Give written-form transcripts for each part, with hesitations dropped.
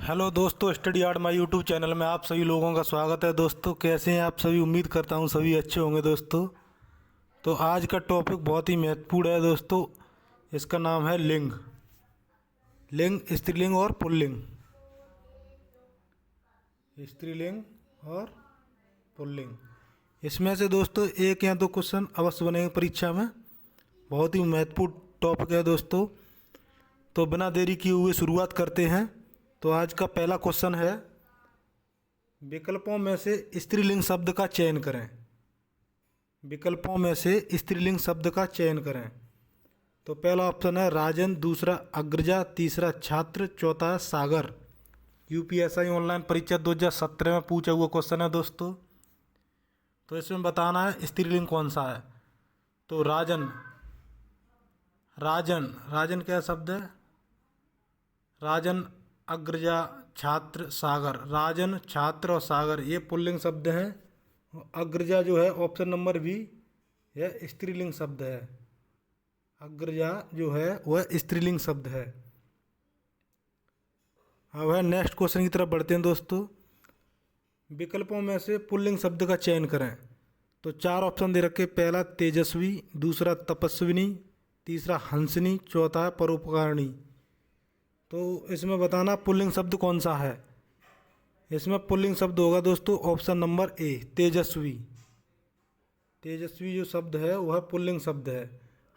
Hello दोस्तों, study art my YouTube channel में आप सभी लोगों का स्वागत है। दोस्तों कैसे हैं आप सभी? उम्मीद करता हूं सभी अच्छे होंगे। दोस्तों तो आज का टॉपिक बहुत ही महत्वपूर्ण है दोस्तों। इसका नाम है लिंग। लिंग स्त्रीलिंग और पुल्लिंग। स्त्रीलिंग और पुल्लिंग, इसमें से दोस्तों एक या दो क्वेश्चन अवश्य बनेंगे परीक्षा में। बहुत ही महत्वपूर्ण टॉपिक है दोस्तों। तो बिना देरी किए हुए शुरुआत करते हैं। तो आज का पहला क्वेश्चन है, विकल्पों में से स्त्रीलिंग शब्द का चयन करें। विकल्पों में से स्त्रीलिंग शब्द का चयन करें। तो पहला ऑप्शन है राजन, दूसरा अग्रजा, तीसरा छात्र, चौथा है सागर। यूपीएसआई ऑनलाइन परीक्षा 2017 में पूछा हुआ क्वेश्चन है दोस्तों। तो इसमें बताना है स्त्रीलिंग कौन सा है। तो राजन, राजन राजन क्या शब्द है? राजन, अग्रजा, छात्र, सागर। राजन, छात्र और सागर ये पुल्लिंग शब्द हैं। अग्रजा जो है ऑप्शन नंबर बी, यह स्त्रीलिंग शब्द है। अग्रजा जो है वह स्त्रीलिंग शब्द है। अब है नेक्स्ट क्वेश्चन की तरफ बढ़ते हैं दोस्तों। विकल्पों में से पुल्लिंग शब्द का चयन करें। तो चार ऑप्शन दे रखे। पहला तेजस्वी, दूसरा तपस्विनी, तीसरा हंसनी, चौथा है परोपकारिणी। तो इसमें बताना पुल्लिंग शब्द कौन सा है। इसमें पुल्लिंग शब्द होगा दोस्तों ऑप्शन नंबर ए, तेजस्वी। तेजस्वी जो शब्द है वह पुल्लिंग शब्द है।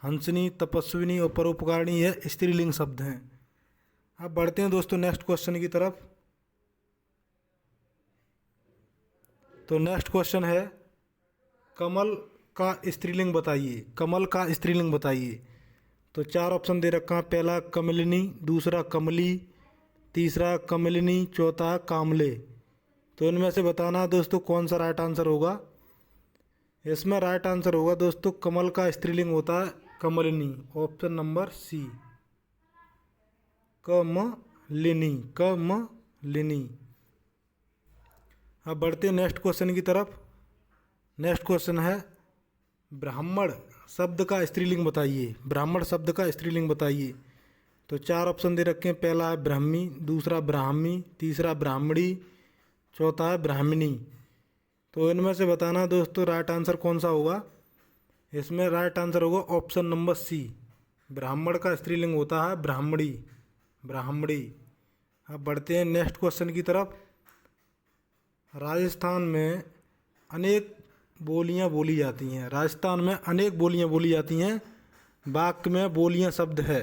हंसनी, तपस्विनी और परोपकारिणी यह स्त्रीलिंग शब्द हैं। अब बढ़ते हैं दोस्तों नेक्स्ट क्वेश्चन की तरफ। तो नेक्स्ट क्वेश्चन है, कमल का स्त्रीलिंग बताइए। कमल का स्त्रीलिंग बताइए। तो चार ऑप्शन दे रखा है। पहला कमलिनी, दूसरा कमली, तीसरा कमलिनी, चौथा कामले। तो इनमें से बताना दोस्तों कौन सा राइट आंसर होगा। इसमें राइट आंसर होगा दोस्तों कमल का स्त्रीलिंग होता है कमलिनी, ऑप्शन नंबर सी, कमलिनी, कमलिनी। अब बढ़ते हैं नेक्स्ट क्वेश्चन की तरफ। नेक्स्ट क्वेश्चन है, ब्राह्मण शब्द का स्त्रीलिंग बताइए। ब्राह्मण शब्द का स्त्रीलिंग बताइए। तो चार ऑप्शन दे रखे हैं। पहला है ब्राह्मी, दूसरा ब्राह्मी, तीसरा ब्राह्मणी, चौथा है ब्राह्मणी। तो इनमें से बताना दोस्तों राइट आंसर कौन सा होगा। इसमें राइट आंसर होगा ऑप्शन नंबर सी, ब्राह्मण का स्त्रीलिंग होता है ब्राह्मणी, ब्राह्मणी। अब बढ़ते हैं नेक्स्ट क्वेश्चन की तरफ। राजस्थान में अनेक बोलियां बोली जाती हैं। राजस्थान में अनेक बोलियां बोली जाती हैं। वाक्य में बोलियां शब्द है।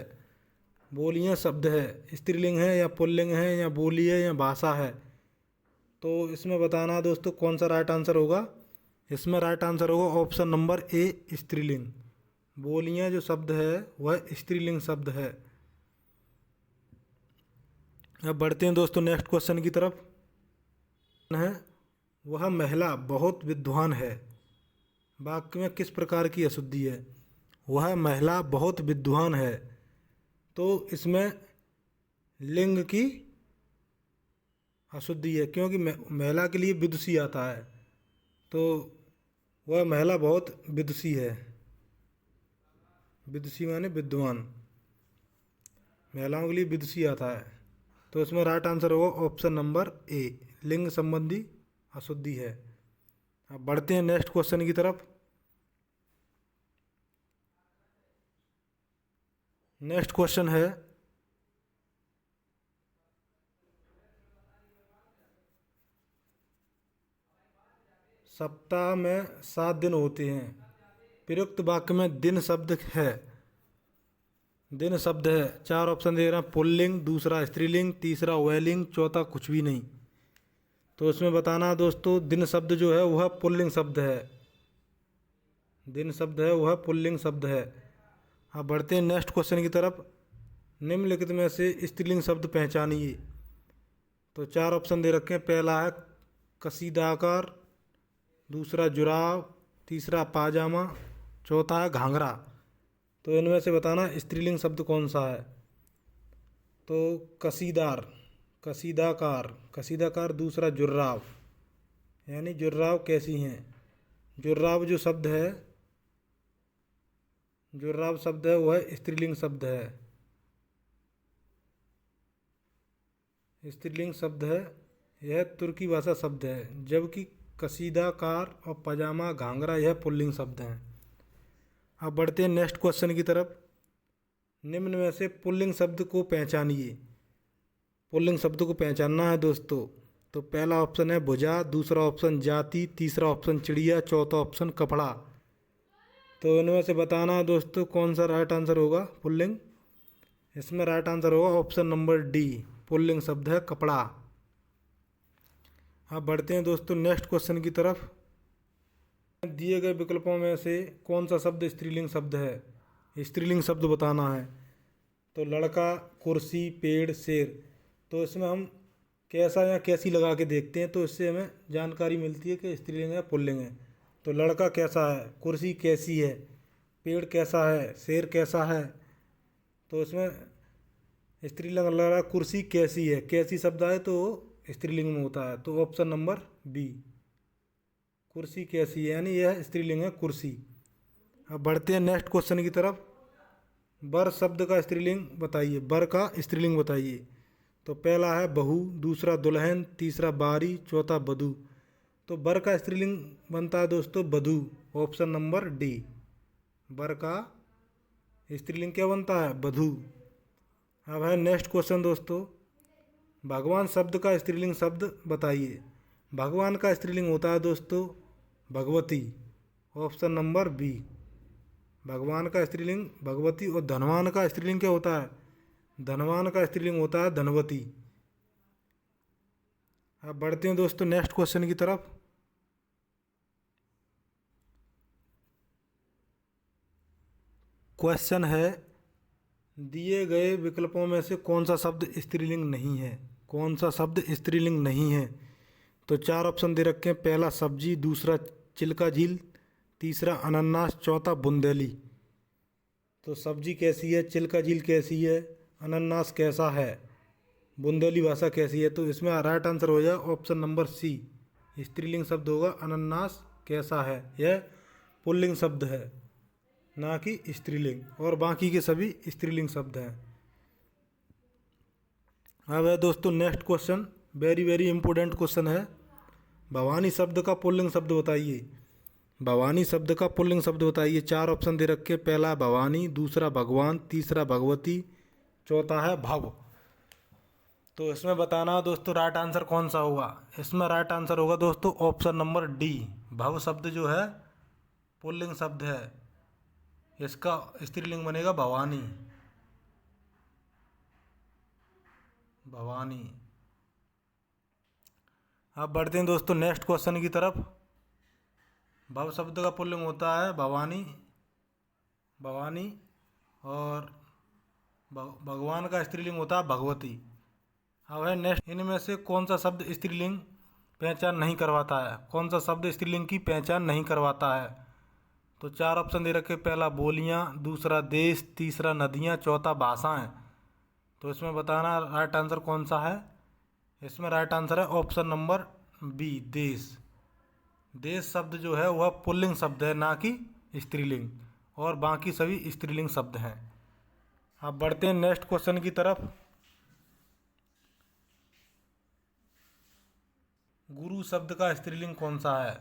बोलियां शब्द है, स्त्रीलिंग है या पुल्लिंग है या बोली है या भाषा है। तो इसमें बताना दोस्तों कौन सा राइट आंसर होगा। इसमें राइट आंसर होगा ऑप्शन नंबर ए, स्त्रीलिंग। बोलियां जो शब्द है वह स्त्रीलिंग शब्द है। अब बढ़ते हैं दोस्तों नेक्स्ट क्वेश्चन की तरफ। है, वह महिला बहुत विद्वान है। वाक्य में किस प्रकार की अशुद्धि है। वह महिला बहुत विद्वान है। तो इसमें लिंग की अशुद्धि है, क्योंकि महिला के लिए विदुषी आता है। तो वह महिला बहुत विदुषी है। विदुषी माने विद्वान, महिलाओं के लिए विदुषी आता है। तो इसमें राइट आंसर होगा ऑप्शन नंबर ए, लिंग संबंधी अशुद्धि है। अब बढ़ते हैं नेक्स्ट क्वेश्चन की तरफ। नेक्स्ट क्वेश्चन है, सप्ताह में 7 दिन होते हैं। प्रयुक्त वाक्य में दिन शब्द है। दिन शब्द है। चार ऑप्शन दे रहे हैं। पुल्लिंग, दूसरा स्त्रीलिंग, तीसरा वैलिंग, चौथा कुछ भी नहीं। तो इसमें बताना दोस्तों दिन शब्द जो है वह पुल्लिंग शब्द है। दिन शब्द है वह पुल्लिंग शब्द है। अब बढ़ते हैं नेक्स्ट क्वेश्चन की तरफ। निम्नलिखित में से स्त्रीलिंग शब्द पहचानिए। तो चार ऑप्शन दे रखे हैं। पहला है कसीदाकार, दूसरा जुराब, तीसरा पाजामा, चौथा है घाघरा। तो इनमें से बताना स्त्रीलिंग शब्द कौन सा है। तो कसीदार, कसीदाकार, कसीदाकार, दूसरा जुर्राब, यानी जुर्राब कैसी हैं। जुर्राब जो शब्द है, जुर्राब शब्द है वह स्त्रीलिंग शब्द है। स्त्रीलिंग शब्द है, यह तुर्की भाषा शब्द है, जबकि कसीदा, कार और पजामा, घाघरा यह पुल्लिंग शब्द हैं। अब बढ़ते हैं नेक्स्ट क्वेश्चन की तरफ। निम्न में से पुल्लिंग शब्द को पहचानिए। पुल्लिंग शब्द को पहचानना है दोस्तों, तो पहला ऑप्शन है भुजा, दूसरा ऑप्शन जाति, तीसरा ऑप्शन चिड़िया, चौथा ऑप्शन कपड़ा। तो इनमें से बताना है दोस्तों कौन सा राइट आंसर होगा पुल्लिंग। इसमें राइट आंसर होगा ऑप्शन नंबर डी, पुल्लिंग शब्द है कपड़ा। अब बढ़ते हैं दोस्तों नेक्स्ट क्वेश्चन की तरफ। दिए गए विकल्पों में से कौन सा शब्द स्त्रीलिंग शब्द है, स्त्रीलिंग शब्द बताना है। तो लड़का, कुर्सी, पेड़, शेर। तो इसमें हम कैसा या कैसी लगा के देखते हैं, तो इससे हमें जानकारी मिलती है कि स्त्रीलिंग है पुल्लिंग है। तो लड़का कैसा है, कुर्सी कैसी है, पेड़ कैसा है, शेर कैसा है। तो इसमें स्त्रीलिंग लग रहा है कुर्सी कैसी है, कैसी शब्द आए तो स्त्रीलिंग में होता है। तो ऑप्शन नंबर बी, कुर्सी कैसी है, यानी यह स्त्रीलिंग है कुर्सी। अब बढ़ते हैं नेक्स्ट क्वेश्चन की तरफ। बर शब्द का स्त्रीलिंग बताइए, बर का स्त्रीलिंग बताइए। तो पहला है बहू, दूसरा दुल्हन, तीसरा बारी, चौथा बधू। तो बर का स्त्रीलिंग बनता है दोस्तों बधू, ऑप्शन नंबर डी। बर का स्त्रीलिंग क्या बनता है, बधू। अब है नेक्स्ट क्वेश्चन दोस्तों, भगवान शब्द का स्त्रीलिंग शब्द बताइए। भगवान का स्त्रीलिंग होता है दोस्तों भगवती, ऑप्शन नंबर बी। भगवान का स्त्रीलिंग भगवती। और धनवान का स्त्रीलिंग क्या होता है, धनवान का स्त्रीलिंग होता है धनवती। अब बढ़ते हैं दोस्तों नेक्स्ट क्वेश्चन की तरफ। क्वेश्चन है दिए गए विकल्पों में से कौन सा शब्द स्त्रीलिंग नहीं है, कौन सा शब्द स्त्रीलिंग नहीं है। तो चार ऑप्शन दे रखे हैं, पहला सब्जी, दूसरा चिल्का झील, तीसरा अनानास, चौथा बुंदेली। तो सब्जी कैसी है, चिल्का झील कैसी है, अनानास कैसा है, बुंदेली भाषा कैसी है। तो इसमें राइट आंसर हो जाए ऑप्शन नंबर सी, स्त्रीलिंग शब्द होगा अनानास कैसा है। यह पुल्लिंग शब्द है, ना कि स्त्रीलिंग, और बाकी के सभी स्त्रीलिंग शब्द हैं। अब है दोस्तों next question, very very important question है। भवानी शब्द का पुल्लिंग शब्द बताइए। भवानी शब्द का पुल्लिंग शब्द बताइए। चार ऑप्शन दे रखे, पहला भवानी, दूसरा भगवान, तीसरा भगवती, चौथा है भव। तो इसमें बताना दोस्तों राइट आंसर कौन सा होगा। इसमें राइट आंसर होगा दोस्तों ऑप्शन नंबर डी, भव शब्द जो है पुल्लिंग शब्द है, इसका स्त्रीलिंग बनेगा भवानी, भवानी। अब बढ़ते हैं दोस्तों नेक्स्ट क्वेश्चन की तरफ। भव शब्द का पुल्लिंग होता है भवानी, भवानी, और भगवान का स्त्रीलिंग होता है भगवती। अब है नेक्स्ट, इनमें से कौन सा शब्द स्त्रीलिंग पहचान नहीं करवाता है, कौन सा शब्द स्त्रीलिंग की पहचान नहीं करवाता है। तो चार ऑप्शन दे रखे, पहला बोलियाँ, दूसरा देश, तीसरा नदियाँ, चौथा भाषाएं। तो इसमें बताना राइट आंसर कौन सा है। इसमें राइट आंसर है ऑप्शन नंबर बी, देश। देश शब्द जो है वह पुल्लिंग शब्द है, ना कि स्त्रीलिंग, और बाकी सभी स्त्रीलिंग शब्द हैं। अब बढ़ते हैं नेक्स्ट क्वेश्चन की तरफ। गुरु शब्द का स्त्रीलिंग कौन सा है,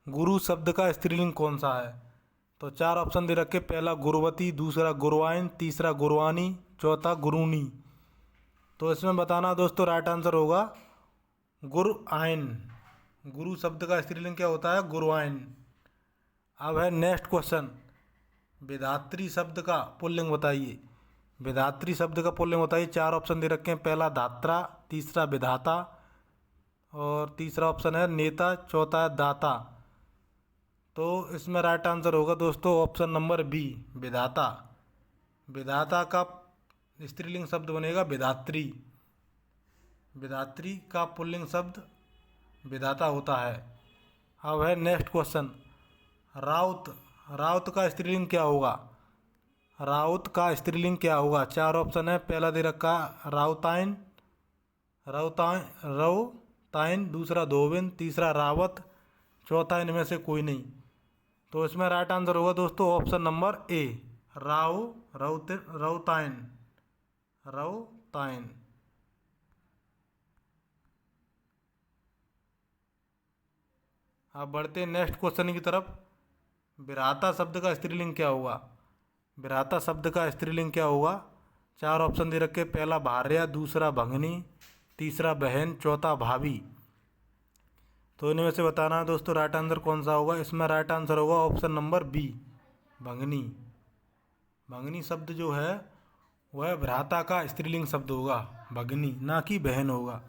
गुरु शब्द का स्त्रीलिंग कौन सा है। तो चार ऑप्शन दे रखे, पहला गुरुवती, दूसरा गुरुआइन, तीसरा गुरुवानी, चौथा गुरुनी। तो इसमें बताना दोस्तों राइट आंसर होगा गुरुआइन। गुरु शब्द का स्त्रीलिंग क्या होता है, गुरुआइन। अब है नेक्स्ट क्वेश्चन, विधात्री शब्द का पुल्लिंग बताइए। विधात्री शब्द का पुल्लिंग बताइए। चार ऑप्शन दे रखे हैं, पहला धात्रा, तीसरा विधाता, और तीसरा ऑप्शन है नेता, चौथा है दाता। तो इसमें राइट आंसर होगा दोस्तों ऑप्शन नंबर बी, विधाता। विधाता का स्त्रीलिंग शब्द बनेगा विधात्री। विधात्री का पुल्लिंग शब्द विधाता होता है। अब है नेक्स्ट क्वेश्चन, राउत। राउत का स्त्रीलिंग क्या होगा, राउत का स्त्रीलिंग क्या होगा। चार ऑप्शन है, पहला दे रखा राउताइन, राउताइन, दूसरा धोबिन, तीसरा रावत, चौथा इनमें से कोई नहीं। तो इसमें राइट आंसर होगा दोस्तों ऑप्शन नंबर ए, राउताइन, राउताइन। अब बढ़ते हैं नेक्स्ट क्वेश्चन की तरफ। विराता शब्द का स्त्रीलिंग क्या होगा? विराता शब्द का स्त्रीलिंग क्या होगा? 4 ऑप्शन दे रखे। पहला भार्या, दूसरा भंगनी, तीसरा बहन, चौथा भाभी। तो इनमें से बताना है दोस्तों राइट आंसर कौन सा होगा। इसमें राइट आंसर होगा ऑप्शन नंबर बी, भंगनी। भंगनी शब्द जो है वह भ्राता का स्त्रीलिंग शब्द होगा, भगनी, ना कि बहन होगा।